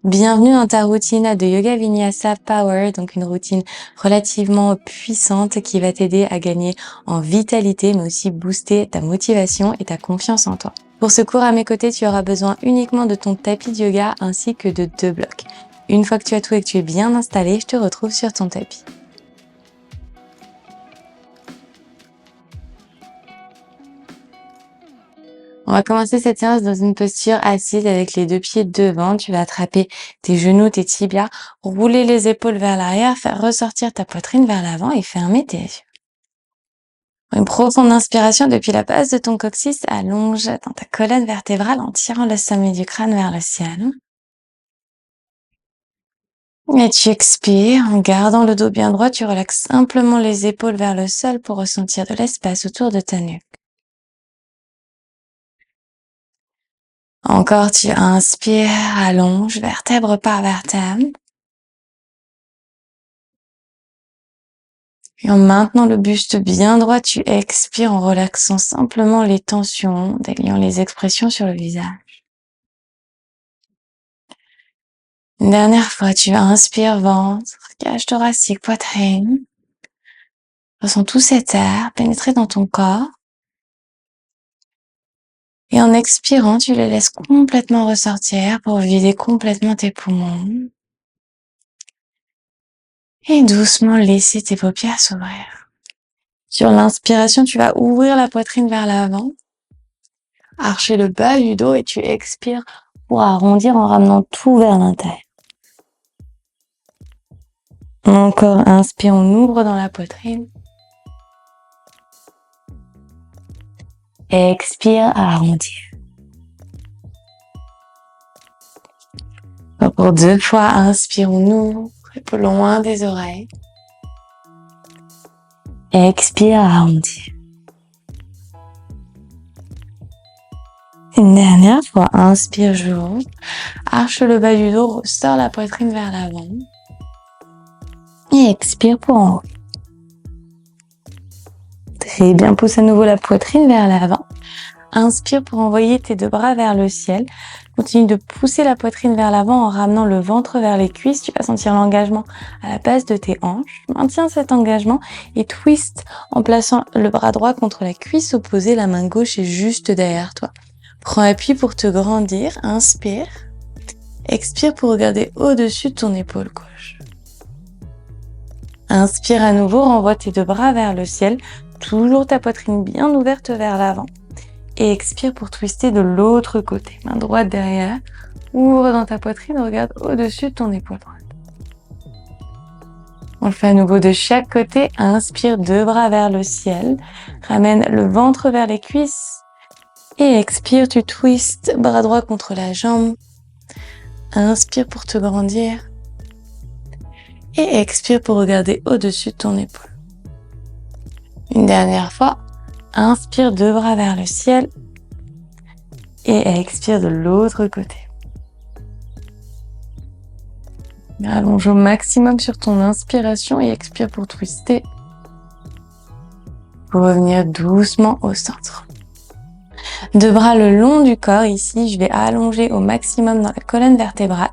Bienvenue dans ta routine de Yoga Vinyasa Power, donc une routine relativement puissante qui va t'aider à gagner en vitalité, mais aussi booster ta motivation et ta confiance en toi. Pour ce cours à mes côtés, tu auras besoin uniquement de ton tapis de yoga ainsi que de 2 blocs. Une fois que tu as tout et que tu es bien installé, je te retrouve sur ton tapis. On va commencer cette séance dans une posture assise avec les 2 pieds devant. Tu vas attraper tes genoux, tes tibias, rouler les épaules vers l'arrière, faire ressortir ta poitrine vers l'avant et fermer tes yeux. Une profonde inspiration depuis la base de ton coccyx, allonge dans ta colonne vertébrale en tirant le sommet du crâne vers le ciel. Et tu expires en gardant le dos bien droit, tu relaxes simplement les épaules vers le sol pour ressentir de l'espace autour de ta nuque. Encore, tu inspires, allonge, vertèbre par vertèbre. Et en maintenant le buste bien droit, tu expires en relaxant simplement les tensions, déliant les expressions sur le visage. Une dernière fois, tu inspires, ventre, cage thoracique, poitrine. Ressens tout cet air pénétrer dans ton corps. Et en expirant, tu les laisses complètement ressortir pour vider complètement tes poumons. Et doucement laisser tes paupières s'ouvrir. Sur l'inspiration, tu vas ouvrir la poitrine vers l'avant, archer le bas du dos et tu expires pour arrondir en ramenant tout vers l'intérieur. Encore, inspire, on ouvre dans la poitrine. Expire, arrondir. Encore 2 fois, inspire, on ouvre, épaules loin des oreilles. Expire, arrondir. Une dernière fois, inspire, j'ouvre, arche le bas du dos, ressort la poitrine vers l'avant. Et expire pour en haut. Très bien, pousse à nouveau la poitrine vers l'avant. Inspire pour envoyer tes 2 bras vers le ciel. Continue de pousser la poitrine vers l'avant en ramenant le ventre vers les cuisses. Tu vas sentir l'engagement à la base de tes hanches. Maintiens cet engagement et twist en plaçant le bras droit contre la cuisse opposée. La main gauche est juste derrière toi. Prends appui pour te grandir. Inspire. Expire pour regarder au-dessus de ton épaule gauche. Inspire à nouveau, renvoie tes 2 bras vers le ciel. Toujours ta poitrine bien ouverte vers l'avant. Et expire pour twister de l'autre côté. Main droite derrière. Ouvre dans ta poitrine, regarde au-dessus de ton épaule droite. On le fait à nouveau de chaque côté. Inspire, 2 bras vers le ciel. Ramène le ventre vers les cuisses. Et expire, tu twists, bras droit contre la jambe. Inspire pour te grandir. Et expire pour regarder au-dessus de ton épaule. Une dernière fois. Inspire, 2 bras vers le ciel. Et expire de l'autre côté. Allonge au maximum sur ton inspiration et expire pour twister. Pour revenir doucement au centre. 2 bras le long du corps. Ici, je vais allonger au maximum dans la colonne vertébrale.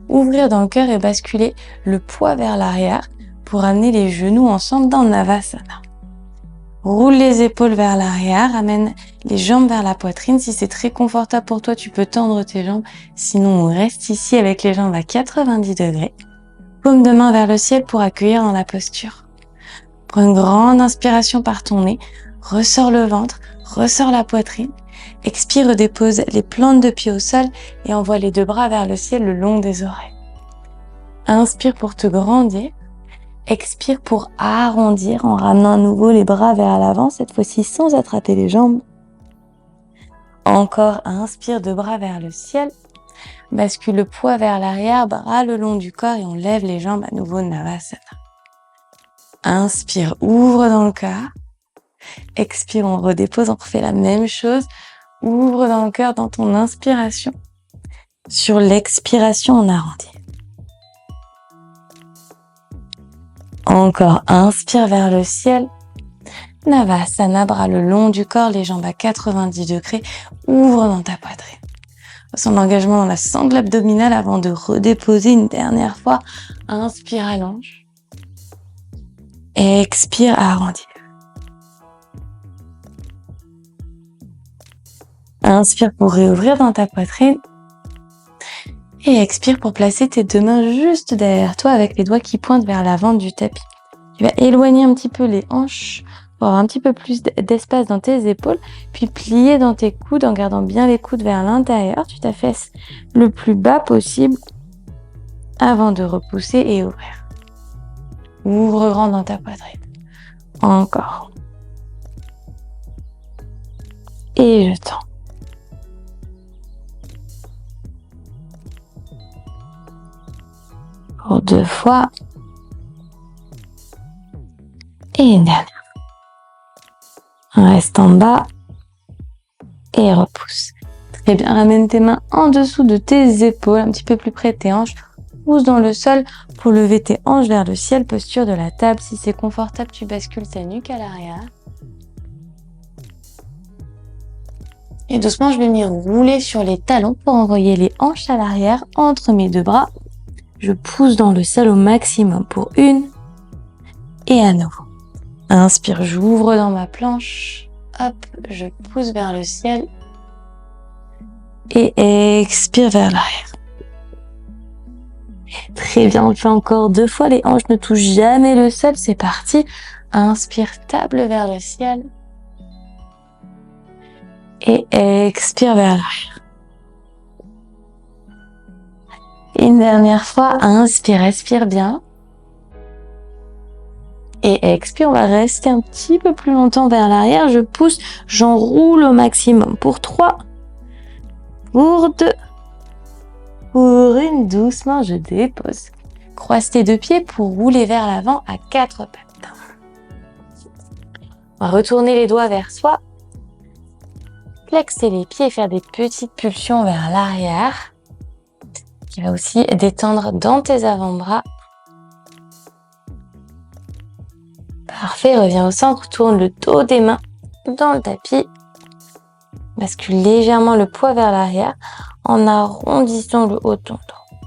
Ouvrir dans le cœur et basculer le poids vers l'arrière pour amener les genoux ensemble dans Navasana. Roule les épaules vers l'arrière, amène les jambes vers la poitrine. Si c'est très confortable pour toi, tu peux tendre tes jambes. Sinon, on reste ici avec les jambes à 90 degrés. Paume de main vers le ciel pour accueillir dans la posture. Prends une grande inspiration par ton nez. Ressors le ventre, ressors la poitrine. Expire, dépose les plantes de pied au sol et envoie les 2 bras vers le ciel le long des oreilles. Inspire pour te grandir. Expire pour arrondir en ramenant à nouveau les bras vers l'avant, cette fois-ci sans attraper les jambes. Encore, inspire, 2 bras vers le ciel. Bascule le poids vers l'arrière, bras le long du corps et on lève les jambes à nouveau Navasana. Inspire, ouvre dans le cœur. Expire, on redépose, on refait la même chose. Ouvre dans le cœur dans ton inspiration. Sur l'expiration, on arrondit. Encore, inspire vers le ciel. Navasana, bras le long du corps, les jambes à 90 degrés. Ouvre dans ta poitrine. Son engagement dans la sangle abdominale avant de redéposer une dernière fois. Inspire, allonge. Expire, arrondis. Inspire pour réouvrir dans ta poitrine. Et expire pour placer tes deux mains juste derrière toi avec les doigts qui pointent vers l'avant du tapis. Tu vas éloigner un petit peu les hanches pour avoir un petit peu plus d'espace dans tes épaules, puis plier dans tes coudes en gardant bien les coudes vers l'intérieur. Tu t'affaisses le plus bas possible avant de repousser et ouvrir. Ouvre grand dans ta poitrine. Encore. Et je tends. Pour 2 fois. Et une dernière. Reste en bas. Et repousse. Très bien, ramène tes mains en dessous de tes épaules, un petit peu plus près de tes hanches. Pousse dans le sol pour lever tes hanches vers le ciel, posture de la table. Si c'est confortable, tu bascules ta nuque à l'arrière. Et doucement, je vais m'y rouler sur les talons pour envoyer les hanches à l'arrière entre mes deux bras. Je pousse dans le sol au maximum pour 1. Et à nouveau. Inspire, j'ouvre dans ma planche. Hop, je pousse vers le ciel. Et expire vers l'arrière. Très bien, on le fait encore 2 fois. Les hanches ne touchent jamais le sol. C'est parti. Inspire, table vers le ciel. Et expire vers l'arrière. Une dernière fois, inspire, respire bien. Et expire, on va rester un petit peu plus longtemps vers l'arrière. Je pousse, j'enroule au maximum. Pour 3, pour 2, pour 1, doucement, je dépose. Croise tes deux pieds pour rouler vers l'avant à 4 pattes. On va retourner les doigts vers soi. Flexer les pieds et faire des petites pulsions vers l'arrière. Qui va aussi détendre dans tes avant-bras. Parfait, reviens au centre, tourne le dos des mains dans le tapis. Bascule légèrement le poids vers l'arrière en arrondissant le haut de ton dos.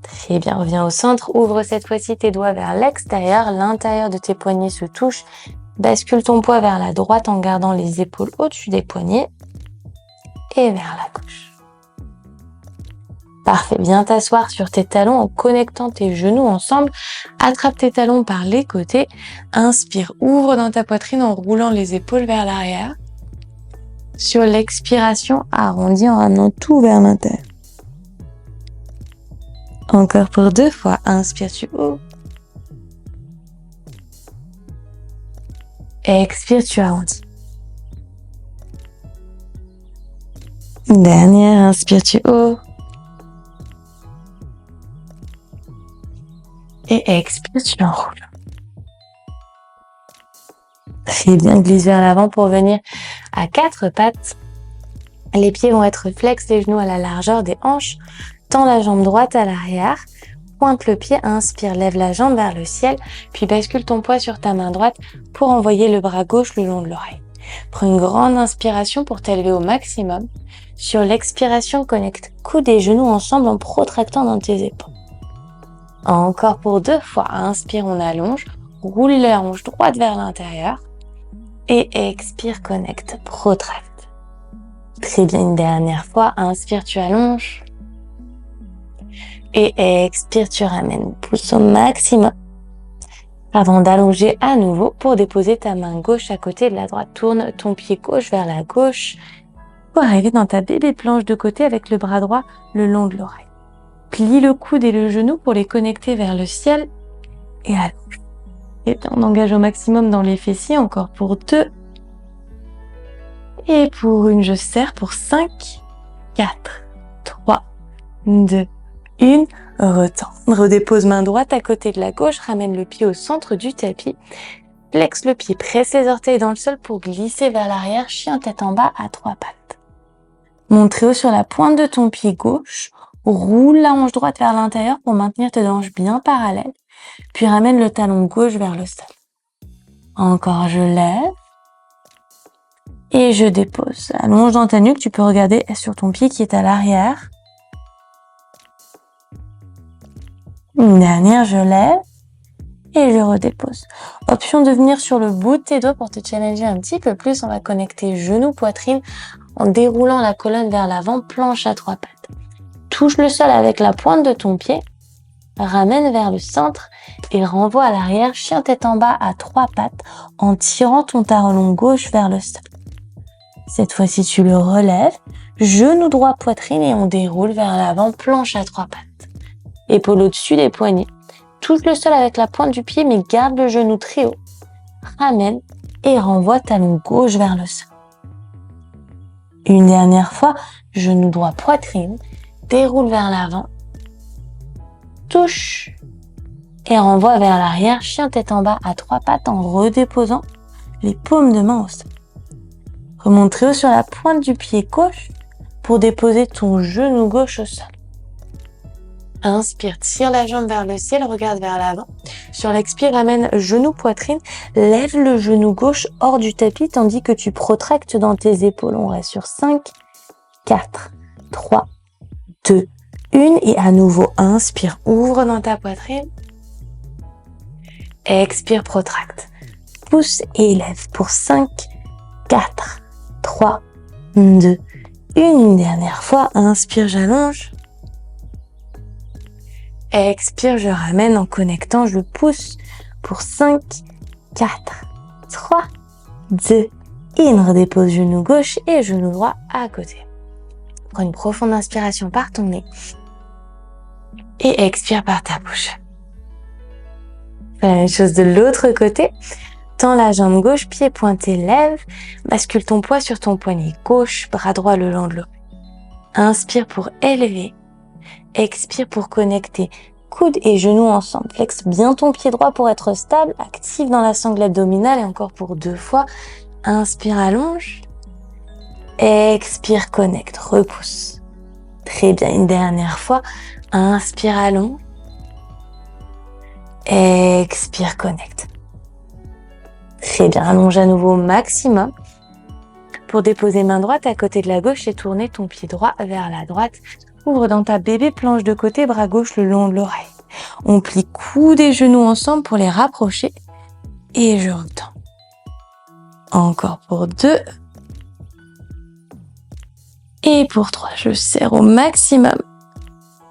Très bien, reviens au centre, ouvre cette fois-ci tes doigts vers l'extérieur, l'intérieur de tes poignets se touche. Bascule ton poids vers la droite en gardant les épaules au-dessus des poignets et vers la gauche. Parfait, viens t'asseoir sur tes talons en connectant tes genoux ensemble. Attrape tes talons par les côtés. Inspire, ouvre dans ta poitrine en roulant les épaules vers l'arrière. Sur l'expiration, arrondis en ramenant tout vers l'intérieur. Encore pour 2 fois. Inspire, tu ouvres. Expire, tu arrondis. Dernière, inspire, tu ouvres. Et expire, tu enroules. Très bien, glisse vers l'avant pour venir à 4 pattes. Les pieds vont être flex, les genoux à la largeur des hanches. Tends la jambe droite à l'arrière. Pointe le pied, inspire, lève la jambe vers le ciel. Puis bascule ton poids sur ta main droite pour envoyer le bras gauche le long de l'oreille. Prends une grande inspiration pour t'élever au maximum. Sur l'expiration, connecte coudes et genoux ensemble en protractant dans tes épaules. Encore pour 2 fois. Inspire, on allonge. Roule la hanche droite vers l'intérieur. Et expire, connecte, protracte. Très bien, une dernière fois. Inspire, tu allonges. Et expire, tu ramènes. Pousse au maximum. Avant d'allonger à nouveau pour déposer ta main gauche à côté de la droite. Tourne ton pied gauche vers la gauche. Pour arriver dans ta bébé planche de côté avec le bras droit le long de l'oreille. Plie le coude et le genou pour les connecter vers le ciel et allonge. Et bien, on engage au maximum dans les fessiers, encore pour 2. Et pour 1, je serre pour 5, 4, 3, 2, 1. Retends. Redépose main droite à côté de la gauche, ramène le pied au centre du tapis. Flexe le pied, presse les orteils dans le sol pour glisser vers l'arrière, chien tête en bas à 3 pattes. Monte très haut sur la pointe de ton pied gauche. Roule la hanche droite vers l'intérieur pour maintenir tes hanches bien parallèles. Puis ramène le talon gauche vers le sol. Encore, je lève. Et je dépose. Allonge dans ta nuque, tu peux regarder sur ton pied qui est à l'arrière. Une dernière, je lève et je redépose. Option de venir sur le bout de tes doigts pour te challenger un petit peu plus. On va connecter genou, poitrine en déroulant la colonne vers l'avant, planche à 3 pattes. Touche le sol avec la pointe de ton pied, ramène vers le centre et renvoie à l'arrière, chien tête en bas à 3 pattes en tirant ton talon gauche vers le sol. Cette fois-ci, tu le relèves, genou droit, poitrine et on déroule vers l'avant, planche à 3 pattes. Épaule au-dessus des poignets. Touche le sol avec la pointe du pied, mais garde le genou très haut. Ramène et renvoie talon gauche vers le sol. Une dernière fois, genou droit, poitrine, déroule vers l'avant. Touche et renvoie vers l'arrière, chien tête en bas à 3 pattes en redéposant les paumes de main au sol. Remonte très haut sur la pointe du pied gauche pour déposer ton genou gauche au sol. Inspire, tire la jambe vers le ciel, regarde vers l'avant. Sur l'expire, ramène genou, poitrine, lève le genou gauche hors du tapis tandis que tu protractes dans tes épaules. On reste sur 5, 4, 3, 2, 1 et à nouveau inspire, ouvre dans ta poitrine. Expire, protracte. Pousse et lève pour 5, 4, 3, 2, 1. Une dernière fois, inspire, j'allonge. Expire, je ramène en connectant, je pousse pour 5, 4, 3, 2, 1. Redépose genou gauche et genou droit à côté. Prends une profonde inspiration par ton nez et expire par ta bouche. Fais la même chose de l'autre côté. Tends la jambe gauche, pied pointé, lève. Bascule ton poids sur ton poignet gauche, bras droit le long de l'oreille. Inspire pour élever. Expire pour connecter coude et genoux ensemble. Flexe bien ton pied droit pour être stable. Active dans la sangle abdominale et encore pour 2 fois. Inspire, allonge. Expire, connecte, repousse. Très bien, une dernière fois. Inspire, allonge. Expire, connecte. Très bien, allonge à nouveau au maximum. Pour déposer main droite à côté de la gauche et tourner ton pied droit vers la droite. Ouvre dans ta bébé planche de côté, bras gauche le long de l'oreille. On plie coudes et genoux ensemble pour les rapprocher. Et je retends. Encore pour 2. Et pour 3, je serre au maximum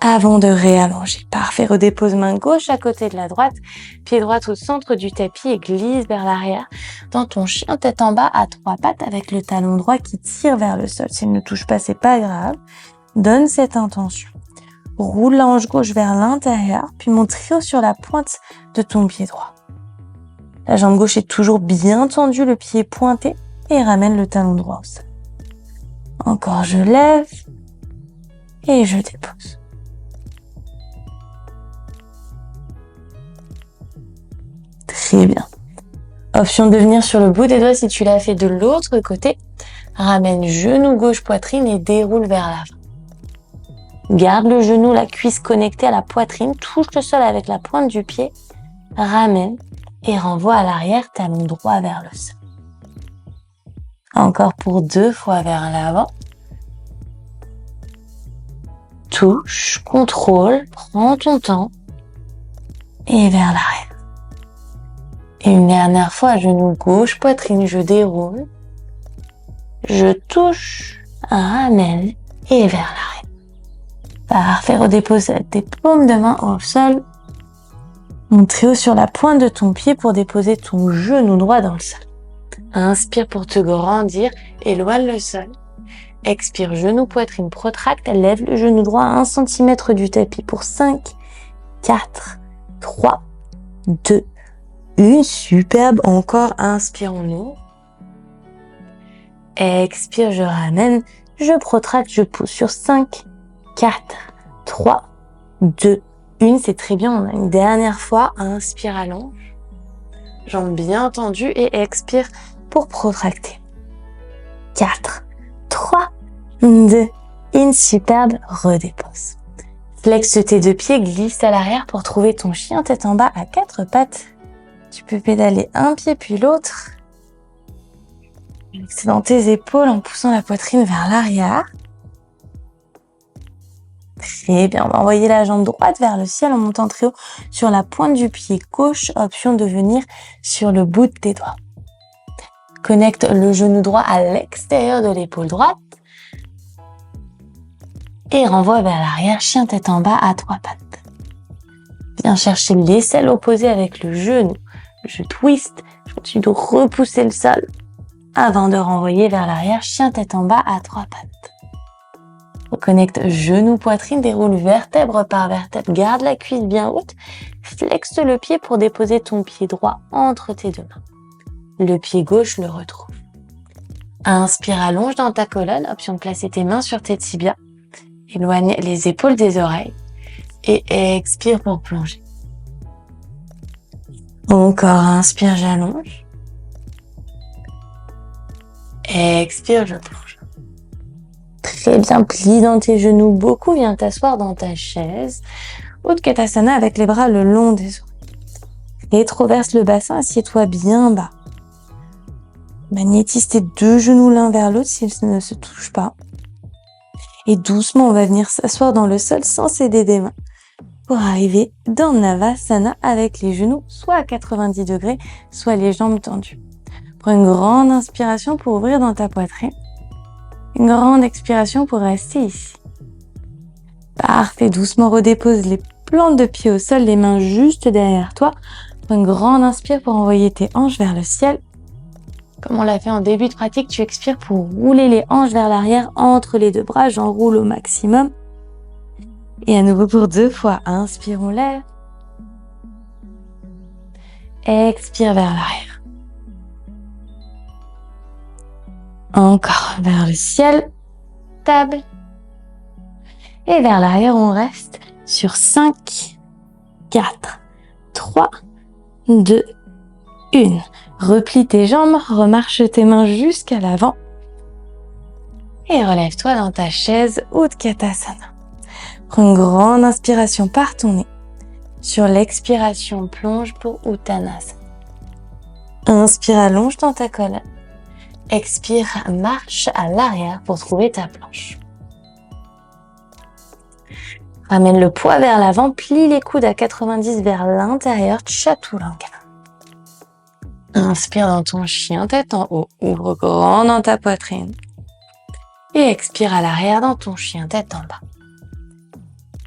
avant de réallonger. Parfait, redépose main gauche à côté de la droite, pied droit au centre du tapis et glisse vers l'arrière dans ton chien tête en bas à 3 pattes avec le talon droit qui tire vers le sol. S'il ne touche pas, c'est pas grave. Donne cette intention. Roule la hanche gauche vers l'intérieur, puis monte très haut sur la pointe de ton pied droit. La jambe gauche est toujours bien tendue, le pied pointé et ramène le talon droit au sol. Encore, je lève et je dépose. Très bien. Option de venir sur le bout des doigts si tu l'as fait de l'autre côté. Ramène genou gauche, poitrine et déroule vers l'avant. Garde le genou, la cuisse connectée à la poitrine, touche le sol avec la pointe du pied, ramène et renvoie à l'arrière, talon droit vers le sol. Encore pour 2 fois vers l'avant. Touche, contrôle, prends ton temps et vers l'arrière. Et une dernière fois, genou gauche, poitrine, je déroule, je touche, ramène et vers l'arrière. Parfait, redépose tes paumes de main au sol. Monte très haut sur la pointe de ton pied pour déposer ton genou droit dans le sol. Inspire pour te grandir, éloigne le sol. Expire, genou, poitrine, protracte, lève le genou droit à 1 cm du tapis pour 5, 4, 3, 2, 1. Superbe, encore, inspire, on ouvre. Expire, je ramène, je protracte, je pousse sur 5, 4, 3, 2, 1. C'est très bien, on a une dernière fois. Inspire, allonge. Jambes bien tendues et expire pour protracter. 4, 3, 2, 1. Superbe, redépose. Flexe tes 2 pieds, glisse à l'arrière pour trouver ton chien tête en bas à 4 pattes. Tu peux pédaler un pied puis l'autre. C'est dans tes épaules en poussant la poitrine vers l'arrière. Très bien, on va envoyer la jambe droite vers le ciel en montant très haut sur la pointe du pied gauche. Option de venir sur le bout de tes doigts. Connecte le genou droit à l'extérieur de l'épaule droite. Et renvoie vers l'arrière, chien tête en bas à 3 pattes. Viens chercher l'aisselle opposée avec le genou. Je twist, je continue de repousser le sol avant de renvoyer vers l'arrière, chien tête en bas à 3 pattes. Reconnecte genou, poitrine, déroule vertèbre par vertèbre, garde la cuisse bien haute, flexe le pied pour déposer ton pied droit entre tes deux mains. Le pied gauche le retrouve. Inspire, allonge dans ta colonne, option de placer tes mains sur tes tibias. Éloigne les épaules des oreilles et expire pour plonger. Encore, inspire, j'allonge. Expire, je plonge. Très bien, plie dans tes genoux beaucoup, viens t'asseoir dans ta chaise. Utkatasana avec les bras le long des oreilles. Rétroverse le bassin, assieds-toi bien bas. Magnétise tes deux genoux l'un vers l'autre s'ils ne se touchent pas. Et doucement, on va venir s'asseoir dans le sol sans céder des mains pour arriver dans Navasana avec les genoux soit à 90 degrés, soit les jambes tendues. Prends une grande inspiration pour ouvrir dans ta poitrine. Une grande expiration pour rester ici. Parfait, doucement redépose les plantes de pied au sol, les mains juste derrière toi. Prends une grande inspire pour envoyer tes hanches vers le ciel. Comme on l'a fait en début de pratique, tu expires pour rouler les hanches vers l'arrière entre les deux bras. J'enroule au maximum. Et à nouveau pour 2 fois. Inspire, on lève. Expire vers l'arrière. Encore vers le ciel. Table. Et vers l'arrière, on reste sur 5, 4, 3, 2, 1. Replie tes jambes, remarche tes mains jusqu'à l'avant. Et relève-toi dans ta chaise Utkatasana. Prends une grande inspiration par ton nez. Sur l'expiration, plonge pour Uttanasana. Inspire, allonge dans ta colonne. Expire, marche à l'arrière pour trouver ta planche. Ramène le poids vers l'avant, plie les coudes à 90 vers l'intérieur, Chaturanga. Inspire dans ton chien, tête en haut, ouvre grand dans ta poitrine. Et expire à l'arrière dans ton chien, tête en bas.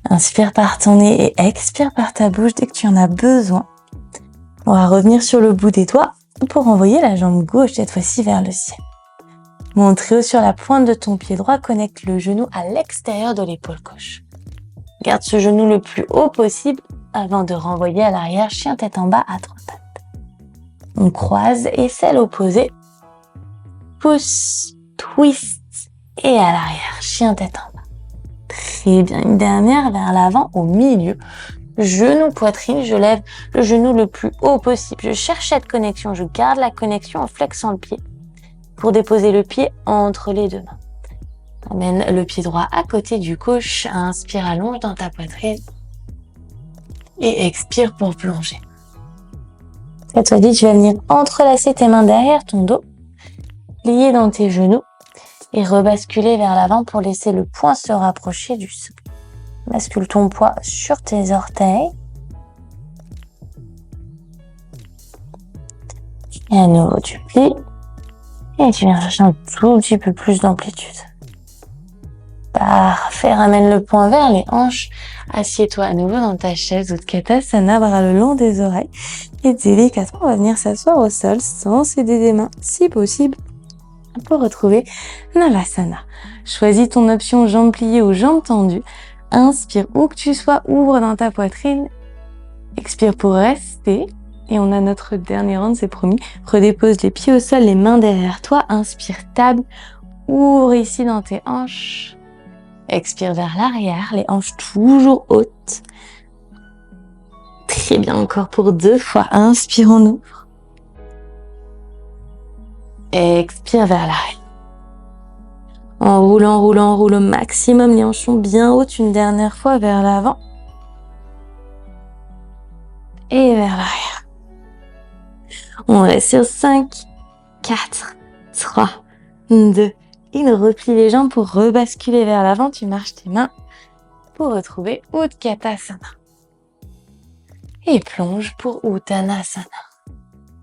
Inspire par ton nez et expire par ta bouche dès que tu en as besoin. On va revenir sur le bout des doigts pour envoyer la jambe gauche cette fois-ci vers le ciel. Monte très haut sur la pointe de ton pied droit, connecte le genou à l'extérieur de l'épaule gauche. Garde ce genou le plus haut possible avant de renvoyer à l'arrière, chien tête en bas à 3 pattes. On croise, aisselle opposée, pousse, twist et à l'arrière, chien tête en bas. Très bien, une dernière vers l'avant au milieu. Genou, poitrine, je lève le genou le plus haut possible. Je cherche cette connexion, je garde la connexion en flexant le pied pour déposer le pied entre les deux mains. Amène le pied droit à côté du gauche, inspire, allonge dans ta poitrine et expire pour plonger. Cette fois-ci, tu vas venir entrelacer tes mains derrière ton dos, plier dans tes genoux et rebasculer vers l'avant pour laisser le poing se rapprocher du sol. Bascule ton poids sur tes orteils. Et à nouveau, tu plies. Et tu viens chercher un tout petit peu plus d'amplitude. Parfait, ramène le poing vers les hanches. Assieds-toi à nouveau dans ta chaise Utkatasana, bras le long des oreilles. Et délicatement, on va venir s'asseoir au sol sans céder des mains, si possible, pour retrouver Navasana. Choisis ton option jambes pliées ou jambes tendues. Inspire où que tu sois, ouvre dans ta poitrine. Expire pour rester. Et on a notre dernier round, c'est promis. Redépose les pieds au sol, les mains derrière toi. Inspire, table. Ouvre ici dans tes hanches. Expire vers l'arrière, les hanches toujours hautes. Très bien, encore pour 2 fois. Inspire, on ouvre. Expire vers l'arrière. Enroule, enroule, enroule au maximum. Les hanches sont bien hautes une dernière fois vers l'avant. Et vers l'arrière. On reste sur 5, 4, 3, 2, 1. Replie les jambes pour rebasculer vers l'avant. Tu marches tes mains pour retrouver Utkatasana. Et plonge pour Uttanasana.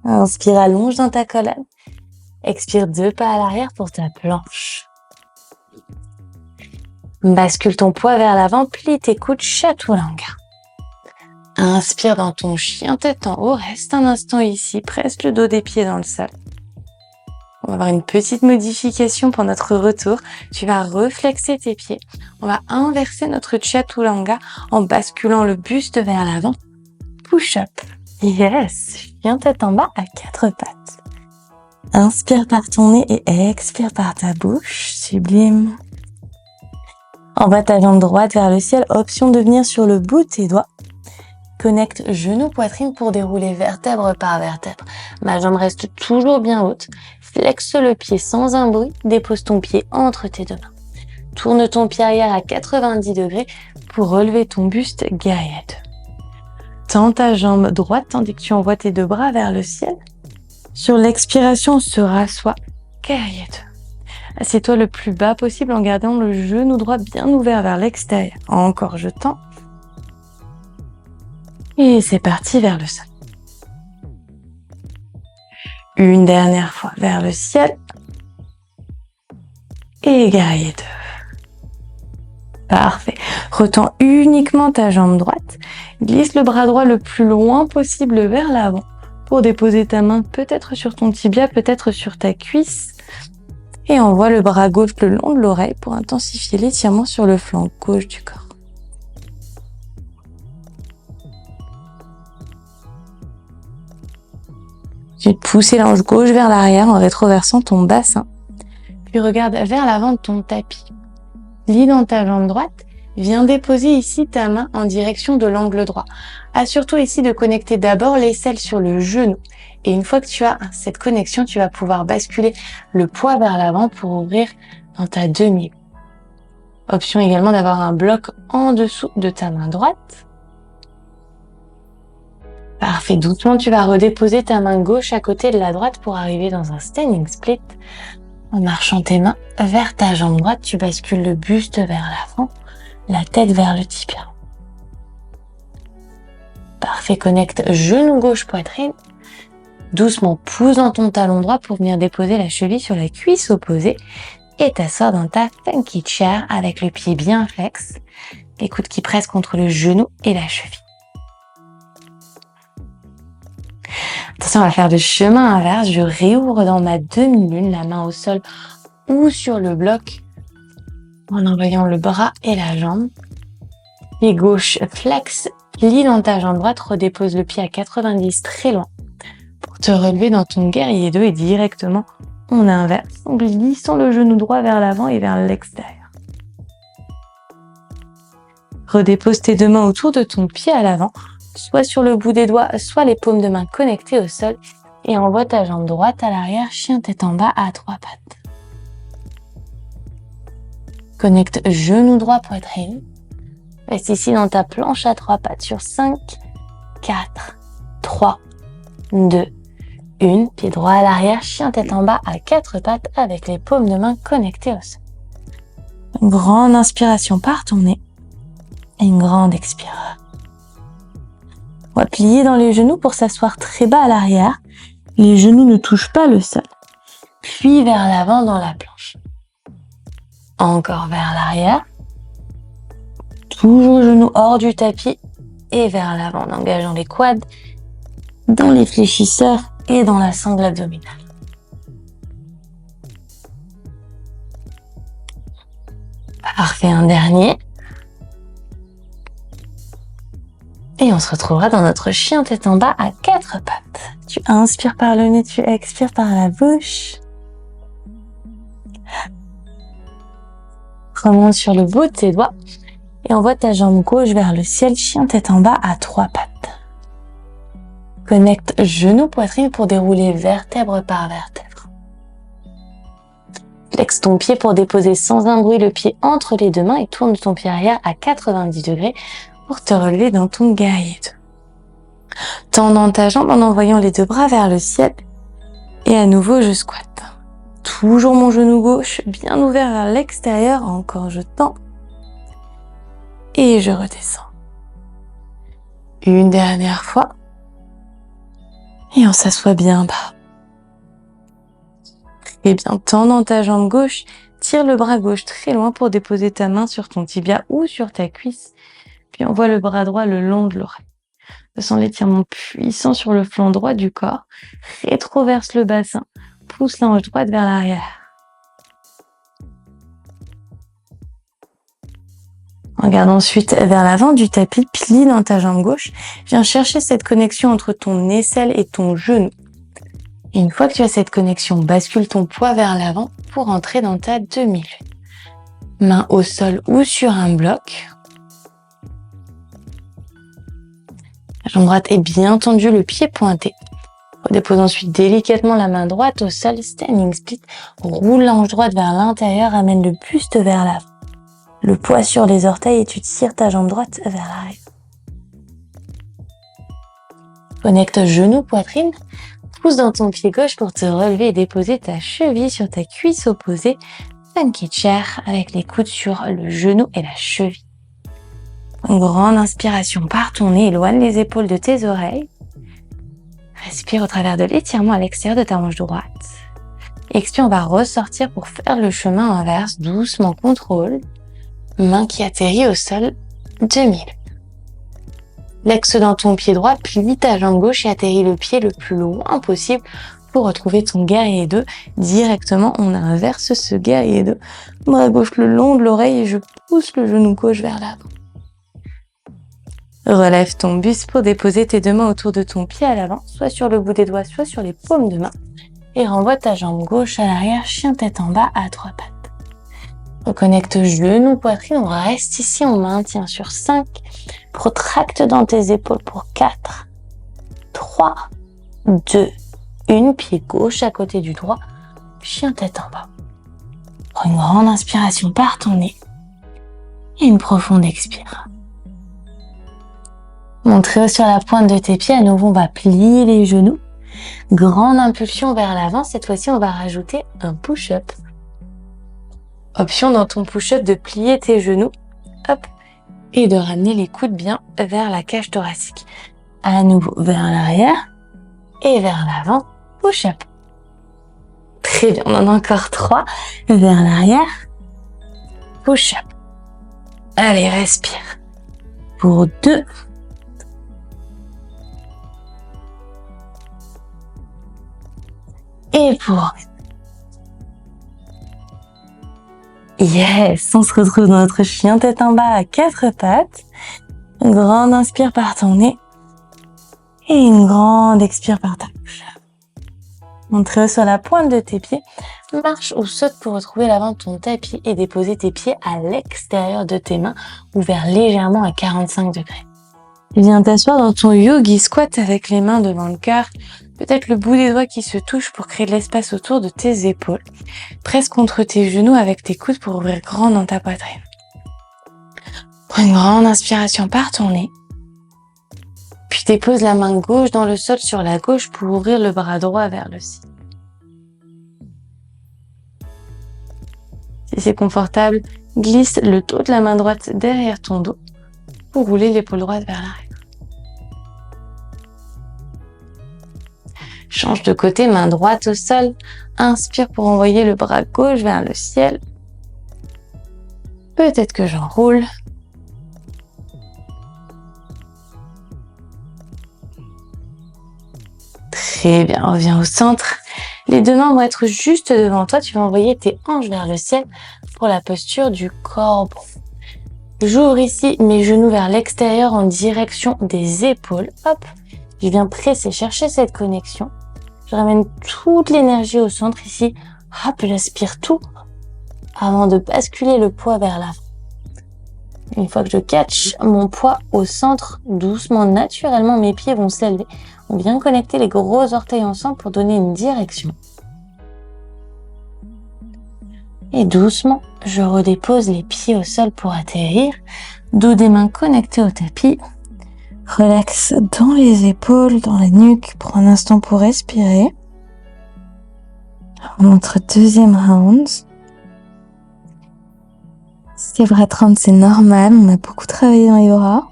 Inspire, allonge dans ta colonne. Expire 2 pas à l'arrière pour ta planche. Bascule ton poids vers l'avant, plie tes coudes, Chaturanga. Inspire dans ton chien tête en haut, reste un instant ici, presse le dos des pieds dans le sol. On va avoir une petite modification pour notre retour. Tu vas reflexer tes pieds. On va inverser notre Chaturanga en basculant le buste vers l'avant. Push up. Yes, chien tête en bas à 4 pattes. Inspire par ton nez et expire par ta bouche. Sublime. Envoie ta jambe droite vers le ciel. Option de venir sur le bout de tes doigts. Connecte genou, poitrine pour dérouler vertèbre par vertèbre. Ma jambe reste toujours bien haute. Flexe le pied sans un bruit. Dépose ton pied entre tes deux mains. Tourne ton pied arrière à 90 degrés pour relever ton buste, guerrier 2. Tends ta jambe droite tandis que tu envoies tes 2 bras vers le ciel. Sur l'expiration, on se rassoit, guerrier 2. Assieds-toi le plus bas possible en gardant le genou droit bien ouvert vers l'extérieur. Encore, je tends. Et c'est parti vers le sol. Une dernière fois vers le ciel. Et guerrier 2. Parfait. Retends uniquement ta jambe droite. Glisse le bras droit le plus loin possible vers l'avant pour déposer ta main peut-être sur ton tibia, peut-être sur ta cuisse. Et envoie le bras gauche le long de l'oreille pour intensifier l'étirement sur le flanc gauche du corps. Tu pousses l'ange gauche vers l'arrière en rétroversant ton bassin. Puis regarde vers l'avant de ton tapis. Lis dans ta jambe droite. Viens déposer ici ta main en direction de l'angle droit. Assure-toi ici de connecter d'abord l'aisselle sur le genou. Et une fois que tu as cette connexion, tu vas pouvoir basculer le poids vers l'avant pour ouvrir dans ta demi. Option également d'avoir un bloc en dessous de ta main droite. Parfait. Doucement, tu vas redéposer ta main gauche à côté de la droite pour arriver dans un standing split. En marchant tes mains vers ta jambe droite, tu bascules le buste vers l'avant, la tête vers le tibia. Parfait. Connecte genou gauche poitrine. Doucement, pousse dans ton talon droit pour venir déposer la cheville sur la cuisse opposée et t'asseoir dans ta funky chair avec le pied bien flex, les coudes qui pressent contre le genou et la cheville. Attention, on va faire le chemin inverse. Je réouvre dans ma demi-lune, la main au sol ou sur le bloc en envoyant le bras et la jambe. Pied gauche flex, plie dans ta jambe droite, redépose le pied à 90 très loin. Pour te relever dans ton guerrier 2 et directement on inverse en glissant le genou droit vers l'avant et vers l'extérieur. Redépose tes 2 mains autour de ton pied à l'avant, soit sur le bout des doigts, soit les paumes de main connectées au sol et envoie ta jambe droite à l'arrière, chien tête en bas à 3 pattes. Connecte genou droit poitrine. Reste ici dans ta planche à 3 pattes sur 5, 4, 3, 2, 1. Pied droit à l'arrière, chien tête en bas à 4 pattes avec les paumes de main connectées au sol. Une grande inspiration par ton nez et une grande expiration. On va plier dans les genoux pour s'asseoir très bas à l'arrière. Les genoux ne touchent pas le sol. Puis vers l'avant dans la planche. Encore vers l'arrière. Toujours genoux hors du tapis et vers l'avant en engageant les quads dans les fléchisseurs et dans la sangle abdominale. Parfait, un dernier. Et on se retrouvera dans notre chien tête en bas à 4 pattes. Tu inspires par le nez, tu expires par la bouche. Remonte sur le bout de tes doigts et envoie ta jambe gauche vers le ciel, chien tête en bas à 3 pattes. Connecte genou poitrine pour dérouler vertèbre par vertèbre. Flexe ton pied pour déposer sans un bruit le pied entre les 2 mains et tourne ton pied arrière à 90 degrés pour te relever dans ton guerrier 2. Tends dans ta jambe en envoyant les 2 bras vers le ciel et à nouveau je squatte. toujours mon genou gauche bien ouvert vers l'extérieur. Encore je tends. Et je redescends. Une dernière fois. Et on s'assoit bien bas. Très bien, tends dans ta jambe gauche. Tire le bras gauche très loin pour déposer ta main sur ton tibia ou sur ta cuisse. Puis envoie le bras droit le long de l'oreille. Sens l'étirement puissant sur le flanc droit du corps. Rétroverse le bassin. Pousse la hanche droite vers l'arrière. Regarde ensuite vers l'avant du tapis, plie dans ta jambe gauche. Viens chercher cette connexion entre ton aisselle et ton genou. Et une fois que tu as cette connexion, bascule ton poids vers l'avant pour entrer dans ta demi-lune. Main au sol ou sur un bloc. La jambe droite est bien tendue, le pied pointé. Redépose ensuite délicatement la main droite au sol, standing split. Roule la hanche droite vers l'intérieur, amène le buste vers l'avant. Le poids sur les orteils et tu tires ta jambe droite vers l'arrière. Connecte genou, poitrine. Pousse dans ton pied gauche pour te relever et déposer ta cheville sur ta cuisse opposée. Funky chair avec les coudes sur le genou et la cheville. Une grande inspiration par ton nez, éloigne les épaules de tes oreilles. Respire au travers de l'étirement à l'extérieur de ta hanche droite. Expire, on va ressortir pour faire le chemin inverse, doucement, contrôle. Main qui atterrit au sol, demi-lune. L'ex dans ton pied droit, plie ta jambe gauche et atterrit le pied le plus loin possible pour retrouver ton guerrier 2. Directement, on inverse ce guerrier 2. Bras gauche le long de l'oreille et je pousse le genou gauche vers l'avant. Relève ton buste pour déposer tes deux mains autour de ton pied à l'avant, soit sur le bout des doigts, soit sur les paumes de main. Et renvoie ta jambe gauche à l'arrière, chien tête en bas à 3 pattes. Reconnecte genou, poitrine, on reste ici, on maintient sur 5. Protracte dans tes épaules pour 4, 3, 2, 1. Pied gauche à côté du droit, chien tête en bas. Prends une grande inspiration par ton nez et une profonde expire. Monte très haut sur la pointe de tes pieds, à nouveau on va plier les genoux. Grande impulsion vers l'avant, cette fois-ci on va rajouter un push-up. Option dans ton push-up de plier tes genoux, hop, et de ramener les coudes bien vers la cage thoracique. À nouveau vers l'arrière et vers l'avant, push-up. Très bien, on en a encore 3, vers l'arrière, push-up. Allez, respire. Pour 2, et pour... Yes, on se retrouve dans notre chien tête en bas à 4 pattes. Une grande inspire par ton nez et une grande expire par ta bouche. Monte très haut sur la pointe de tes pieds. Marche ou saute pour retrouver l'avant de ton tapis et déposer tes pieds à l'extérieur de tes mains, ouverts légèrement à 45 degrés. Viens t'asseoir dans ton yogi squat avec les mains devant le cœur. Peut-être le bout des doigts qui se touchent pour créer de l'espace autour de tes épaules. Presse contre tes genoux avec tes coudes pour ouvrir grand dans ta poitrine. Prends une grande inspiration par ton nez. Puis dépose la main gauche dans le sol sur la gauche pour ouvrir le bras droit vers le ciel. Si c'est confortable, glisse le dos de la main droite derrière ton dos pour rouler l'épaule droite vers l'arrière. Change de côté, main droite au sol. Inspire pour envoyer le bras gauche vers le ciel. Peut-être que j'enroule. Très bien, reviens au centre. Les deux mains vont être juste devant toi. Tu vas envoyer tes hanches vers le ciel pour la posture du corbeau. J'ouvre ici mes genoux vers l'extérieur en direction des épaules. Hop, je viens presser, chercher cette connexion. Je ramène toute l'énergie au centre ici. Hop, j'aspire tout avant de basculer le poids vers l'avant. Une fois que je catch mon poids au centre, doucement, naturellement, mes pieds vont s'élever. On vient connecter les gros orteils ensemble pour donner une direction. Et doucement, je redépose les pieds au sol pour atterrir. Dos des mains connectées au tapis. Relaxe dans les épaules, dans la nuque. Prends un instant pour respirer. Notre deuxième round. Si tes bras tremblent, c'est normal. On a beaucoup travaillé dans les bras.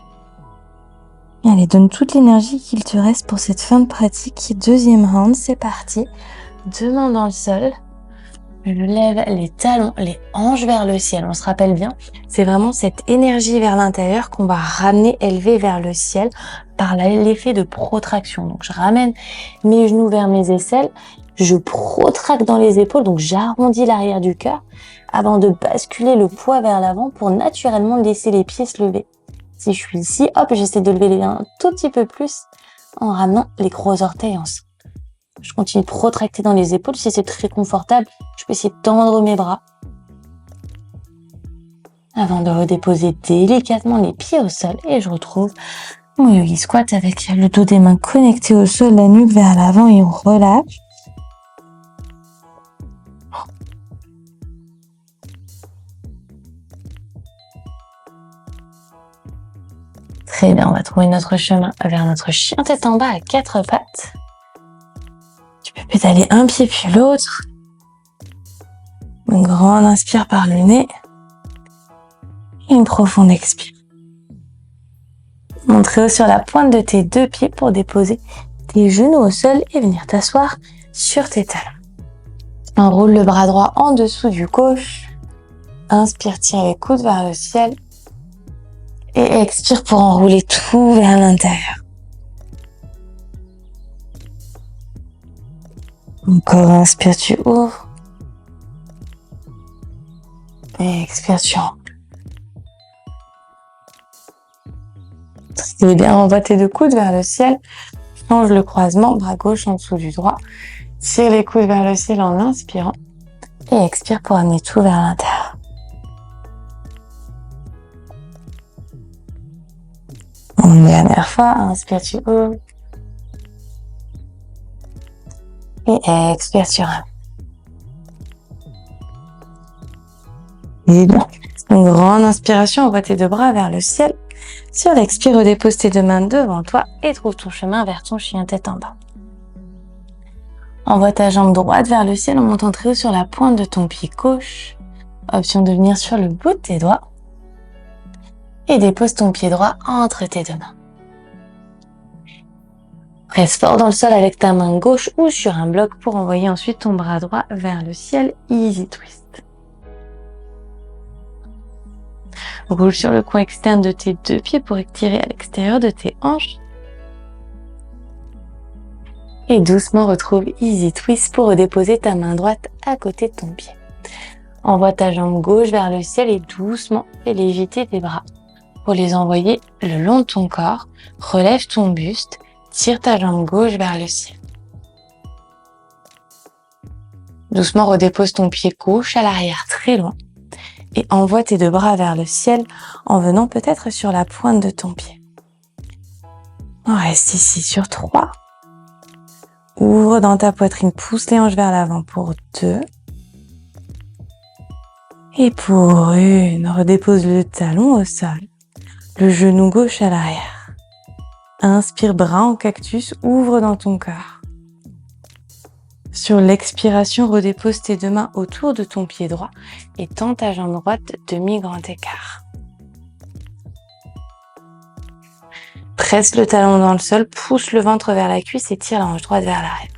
Et allez, donne toute l'énergie qu'il te reste pour cette fin de pratique. Deuxième round, c'est parti. Deux mains dans le sol. Je lève les talons, les hanches vers le ciel. On se rappelle bien, c'est vraiment cette énergie vers l'intérieur qu'on va ramener, élever vers le ciel par l'effet de protraction. Donc, je ramène mes genoux vers mes aisselles. Je protracte dans les épaules, donc j'arrondis l'arrière du cœur avant de basculer le poids vers l'avant pour naturellement laisser les pieds se lever. Si je suis ici, hop, j'essaie de lever les mains un tout petit peu plus en ramenant les gros orteils ensemble. Je continue de protracter dans les épaules. Si c'est très confortable, je peux essayer de tendre mes bras avant de redéposer délicatement les pieds au sol. Et je retrouve mon yogi squat avec le dos des mains connecté au sol, la nuque vers l'avant et on relâche. Très bien, on va trouver notre chemin vers notre chien tête en bas à quatre pattes. Tu peux pédaler un pied puis l'autre. Une grande inspire par le nez. Et une profonde expire. Monte très haut sur la pointe de tes deux pieds pour déposer tes genoux au sol et venir t'asseoir sur tes talons. Enroule le bras droit en dessous du gauche. Inspire, tire les coudes vers le ciel. Et expire pour enrouler tout vers l'intérieur. Encore inspire, tu ouvres. Et expire, tu enroules. Très bien, envoie tes deux coudes vers le ciel. Change le croisement, bras gauche en dessous du droit. Tire les coudes vers le ciel en inspirant. Et expire pour amener tout vers l'intérieur. Une dernière fois, inspire, tu ouvres. Et expire, tu ramènes. Et bien, une grande inspiration, envoie tes deux bras vers le ciel. Sur l'expire, redépose tes deux mains devant toi et trouve ton chemin vers ton chien tête en bas. Envoie ta jambe droite vers le ciel en montant très haut sur la pointe de ton pied gauche. Option de venir sur le bout de tes doigts. Et dépose ton pied droit entre tes deux mains. Presse fort dans le sol avec ta main gauche ou sur un bloc pour envoyer ensuite ton bras droit vers le ciel. Easy twist. Roule sur le coin externe de tes deux pieds pour étirer à l'extérieur de tes hanches. Et doucement retrouve Easy Twist pour redéposer ta main droite à côté de ton pied. Envoie ta jambe gauche vers le ciel et doucement fais légiter tes bras pour les envoyer le long de ton corps. Relève ton buste, tire ta jambe gauche vers le ciel. Doucement redépose ton pied gauche à l'arrière très loin. Et envoie tes deux bras vers le ciel en venant peut-être sur la pointe de ton pied. On reste ici sur 3. Ouvre dans ta poitrine, pousse les hanches vers l'avant pour 2. Et pour 1, redépose le talon au sol, le genou gauche à l'arrière. Inspire, bras en cactus, ouvre dans ton corps. Sur l'expiration, redépose tes deux mains autour de ton pied droit et tends ta jambe droite demi-grand écart. Presse le talon dans le sol, pousse le ventre vers la cuisse et tire la hanche droite vers l'arrière.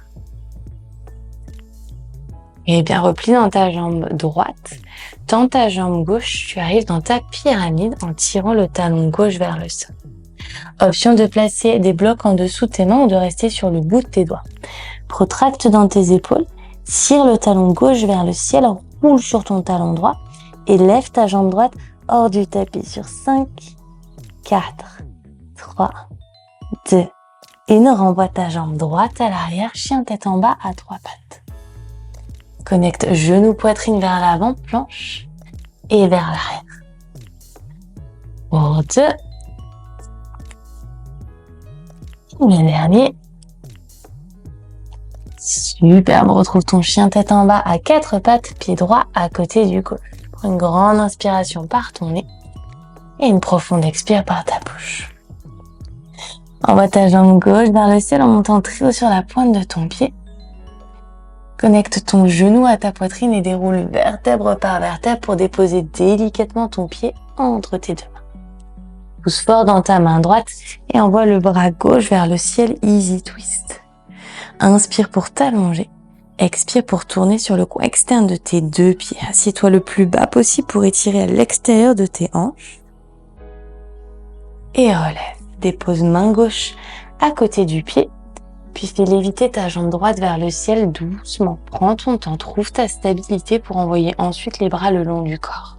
Et bien, replie dans ta jambe droite, tends ta jambe gauche, tu arrives dans ta pyramide en tirant le talon gauche vers le sol. Option de placer des blocs en dessous de tes mains ou de rester sur le bout de tes doigts. Protracte dans tes épaules, tire le talon gauche vers le ciel, roule sur ton talon droit et lève ta jambe droite hors du tapis sur 5, 4, 3, 2, 1. Renvoie ta jambe droite à l'arrière, chien tête en bas à 3 pattes. Connecte genou, poitrine vers l'avant, planche et vers l'arrière. Pour 2. Le dernier. Superbe, retrouve ton chien tête en bas à 4 pattes, pied droit à côté du gauche. Prends une grande inspiration par ton nez et une profonde expire par ta bouche. Envoie ta jambe gauche vers le ciel en montant très haut sur la pointe de ton pied. Connecte ton genou à ta poitrine et déroule vertèbre par vertèbre pour déposer délicatement ton pied entre tes deux mains. Pousse fort dans ta main droite et envoie le bras gauche vers le ciel, easy twist. Inspire pour t'allonger. Expire pour tourner sur le coin externe de tes deux pieds. Assieds-toi le plus bas possible pour étirer à l'extérieur de tes hanches. Et relève. Dépose main gauche à côté du pied. Puis fais léviter ta jambe droite vers le ciel doucement. Prends ton temps, trouve ta stabilité pour envoyer ensuite les bras le long du corps.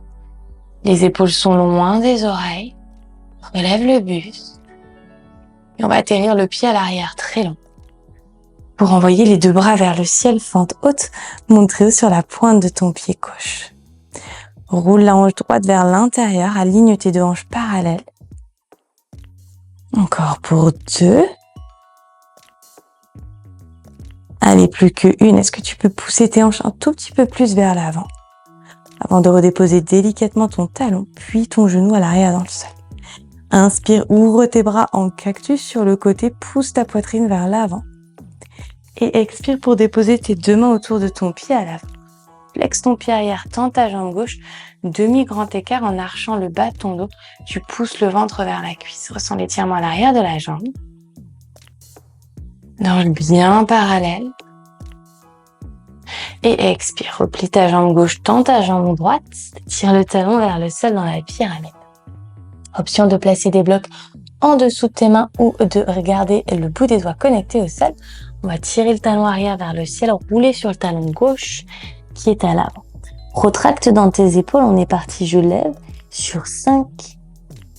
Les épaules sont loin des oreilles. Relève le buste. Et on va atterrir le pied à l'arrière très long. Pour envoyer les deux bras vers le ciel, fente haute, monte très haut sur la pointe de ton pied gauche. Roule la hanche droite vers l'intérieur, aligne tes deux hanches parallèles. Encore pour 2. Allez, plus qu'une. Est-ce que tu peux pousser tes hanches un tout petit peu plus vers l'avant avant de redéposer délicatement ton talon, puis ton genou à l'arrière dans le sol. Inspire, ouvre tes bras en cactus sur le côté, pousse ta poitrine vers l'avant. Et expire pour déposer tes deux mains autour de ton pied à l'avant. Flexe ton pied arrière, tends ta jambe gauche, demi-grand écart en archant le bas de ton dos. Tu pousses le ventre vers la cuisse. Ressens l'étirement à l'arrière de la jambe. Gorge bien parallèle. Et expire, replie ta jambe gauche, tends ta jambe droite, tire le talon vers le sol dans la pyramide. Option de placer des blocs en dessous de tes mains ou de regarder le bout des doigts connectés au sol. On va tirer le talon arrière vers le ciel, rouler sur le talon gauche qui est à l'avant. Retracte dans tes épaules, on est parti, je lève sur 5,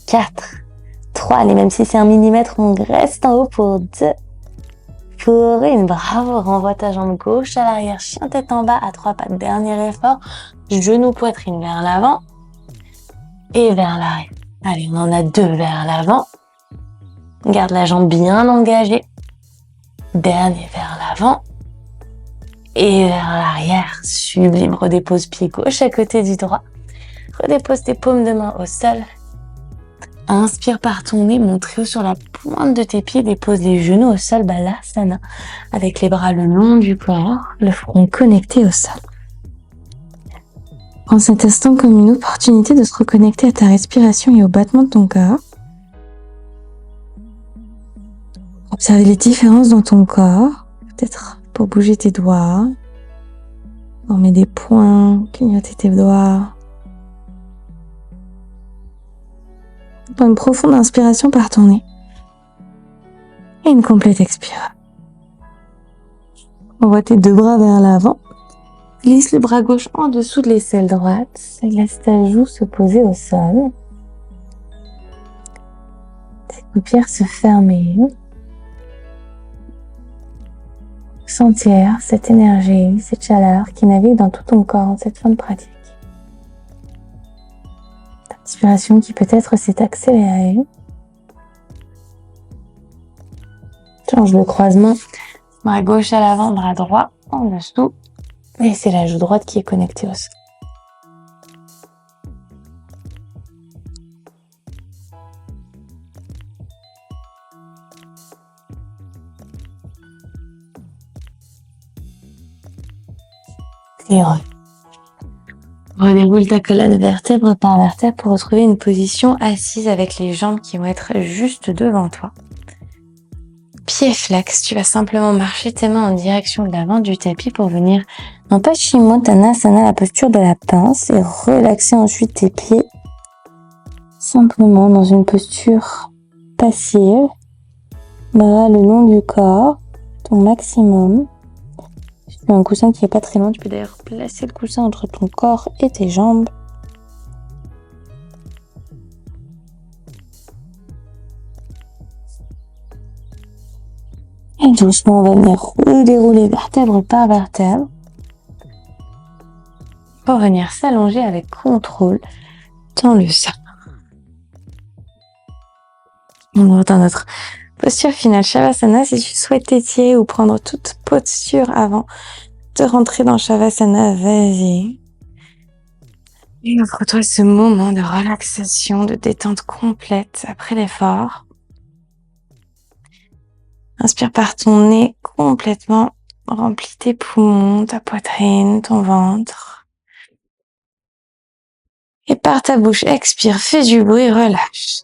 4, 3, allez, même si c'est 1 millimètre, on reste en haut pour 2, pour 1, bravo, renvoie ta jambe gauche à l'arrière, chien tête en bas à 3 pattes, dernier effort, genou poitrine vers l'avant et vers l'arrière. Allez, on en a 2 vers l'avant, garde la jambe bien engagée. Dernier vers l'avant et vers l'arrière. Sublime. Redépose pied gauche à côté du droit. Redépose tes paumes de main au sol. Inspire par ton nez, monte très haut sur la pointe de tes pieds. Dépose les genoux au sol, Balasana, avec les bras le long du corps, le front connecté au sol. Prends cet instant comme une opportunité de se reconnecter à ta respiration et au battement de ton corps. Observez les différences dans ton corps, peut-être pour bouger tes doigts, former des points, clignoter tes doigts. Prends une profonde inspiration par ton nez et une complète expire. Envoie tes deux bras vers l'avant, glisse le bras gauche en dessous de l'aisselle droite, laisse ta joue se poser au sol, tes paupières se fermer. Sentir cette énergie, cette chaleur qui navigue dans tout ton corps en cette fin de pratique. Ta respiration qui peut-être s'est accélérée. Change le croisement. Bras gauche à l'avant, bras droit en dessous. Et c'est la joue droite qui est connectée au sol. Et redéroule ta colonne vertèbre par vertèbre pour retrouver une position assise avec les jambes qui vont être juste devant toi. Pieds flex, tu vas simplement marcher tes mains en direction de l'avant du tapis pour venir en Paschimottanasana, la posture de la pince, et relaxer ensuite tes pieds simplement dans une posture passive, bras le long du corps, ton maximum. Si tu as un coussin qui est pas très loin, tu peux d'ailleurs placer le coussin entre ton corps et tes jambes. Et doucement, on va venir redérouler vertèbre par vertèbre pour venir s'allonger avec contrôle dans le sol. On est dans notre posture finale Shavasana. Si tu souhaites t'étirer ou prendre toute posture avant de rentrer dans Shavasana, vas-y. Et offre-toi ce moment de relaxation, de détente complète après l'effort. Inspire par ton nez complètement Remplis tes poumons, ta poitrine, ton ventre. Et par ta bouche, expire, fais du bruit, relâche.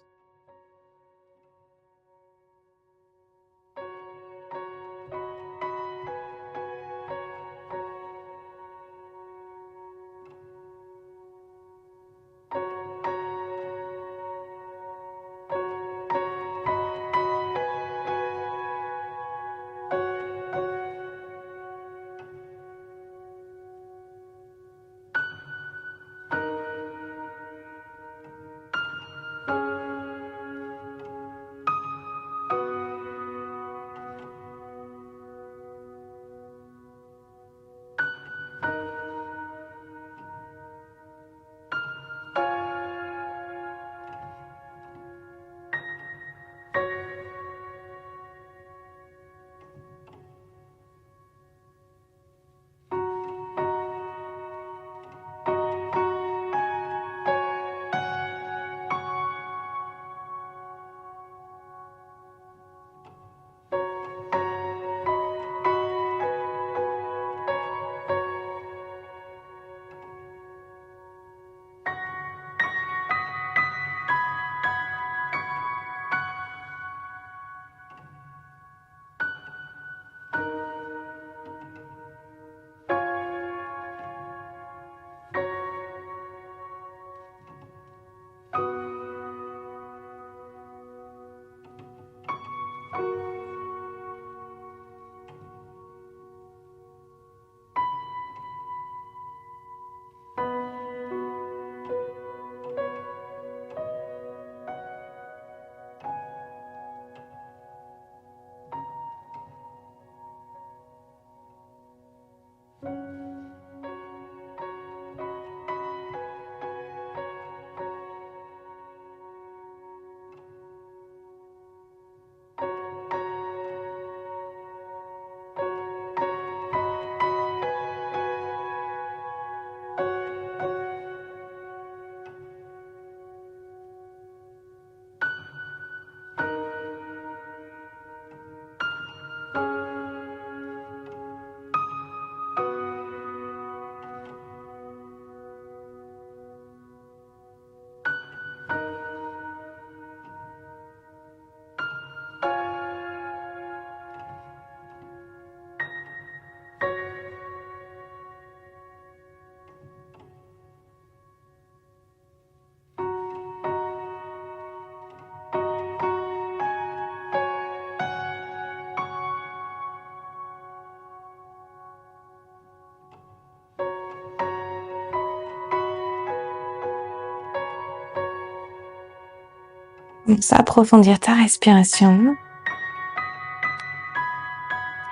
Commence à approfondir ta respiration.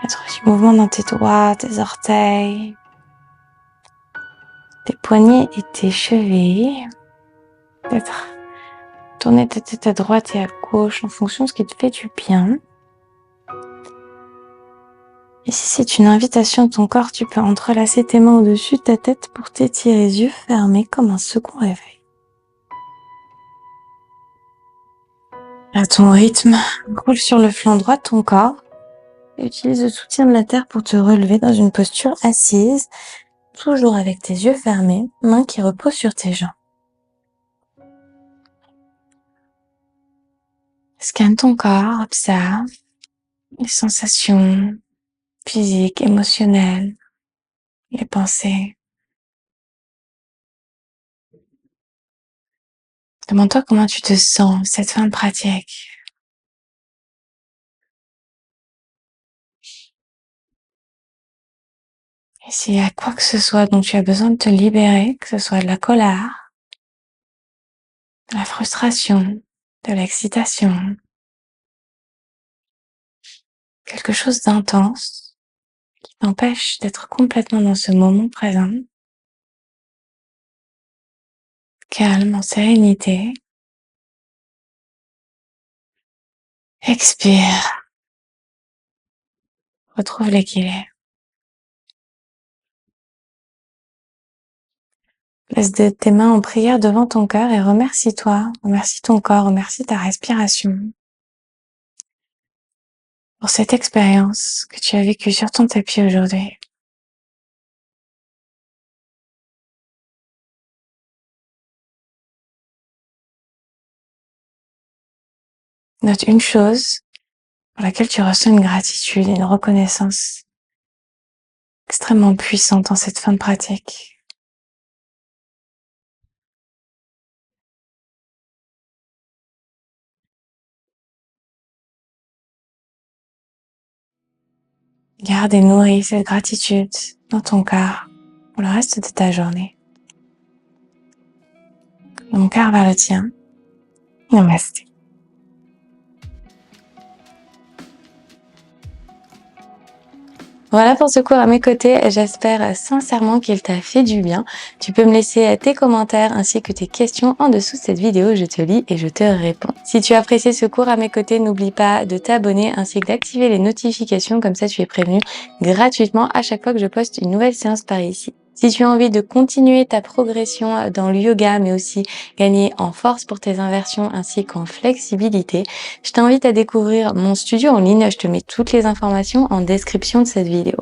Mettre du mouvement dans tes doigts, tes orteils, tes poignets et tes chevilles. Peut-être tourner ta tête à droite et à gauche en fonction de ce qui te fait du bien. Et si c'est une invitation de ton corps, tu peux entrelacer tes mains au-dessus de ta tête pour t'étirer les yeux fermés comme un second réveil. À ton rythme, roule sur le flanc droit de ton corps et utilise le soutien de la terre pour te relever dans une posture assise, toujours avec tes yeux fermés, mains qui reposent sur tes jambes. Scanne ton corps, observe les sensations physiques, émotionnelles, les pensées. Demande-toi comment tu te sens cette fin de pratique. Et s'il y a quoi que ce soit dont tu as besoin de te libérer, que ce soit de la colère, de la frustration, de l'excitation, quelque chose d'intense qui t'empêche d'être complètement dans ce moment présent, calme, en sérénité, expire, retrouve l'équilibre. Laisse tes mains en prière devant ton cœur et remercie-toi, remercie ton corps, remercie ta respiration. pour cette expérience que tu as vécue sur ton tapis aujourd'hui. Note une chose pour laquelle tu ressens une gratitude et une reconnaissance extrêmement puissante en cette fin de pratique. Garde et nourris cette gratitude dans ton cœur pour le reste de ta journée. De mon cœur vers le tien. Namasté. Voilà pour ce cours à mes côtés, j'espère sincèrement qu'il t'a fait du bien. Tu peux me laisser tes commentaires ainsi que tes questions en dessous de cette vidéo, je te lis et je te réponds. Si tu as apprécié ce cours à mes côtés, n'oublie pas de t'abonner ainsi que d'activer les notifications, comme ça tu es prévenu gratuitement à chaque fois que je poste une nouvelle séance par ici. Si tu as envie de continuer ta progression dans le yoga, mais aussi gagner en force pour tes inversions ainsi qu'en flexibilité, je t'invite à découvrir mon studio en ligne. Je te mets toutes les informations en description de cette vidéo.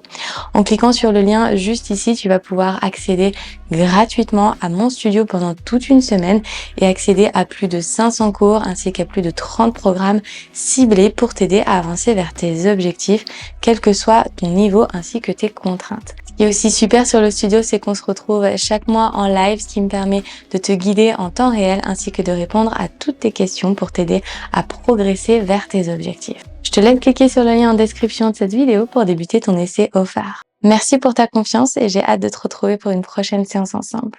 En cliquant sur le lien juste ici, tu vas pouvoir accéder gratuitement à mon studio pendant toute une semaine et accéder à plus de 500 cours ainsi qu'à plus de 30 programmes ciblés pour t'aider à avancer vers tes objectifs, quel que soit ton niveau ainsi que tes contraintes. Ce qui est aussi super sur le studio, c'est qu'on se retrouve chaque mois en live, ce qui me permet de te guider en temps réel ainsi que de répondre à toutes tes questions pour t'aider à progresser vers tes objectifs. Je te laisse cliquer sur le lien en description de cette vidéo pour débuter ton essai offert. Merci pour ta confiance et j'ai hâte de te retrouver pour une prochaine séance ensemble.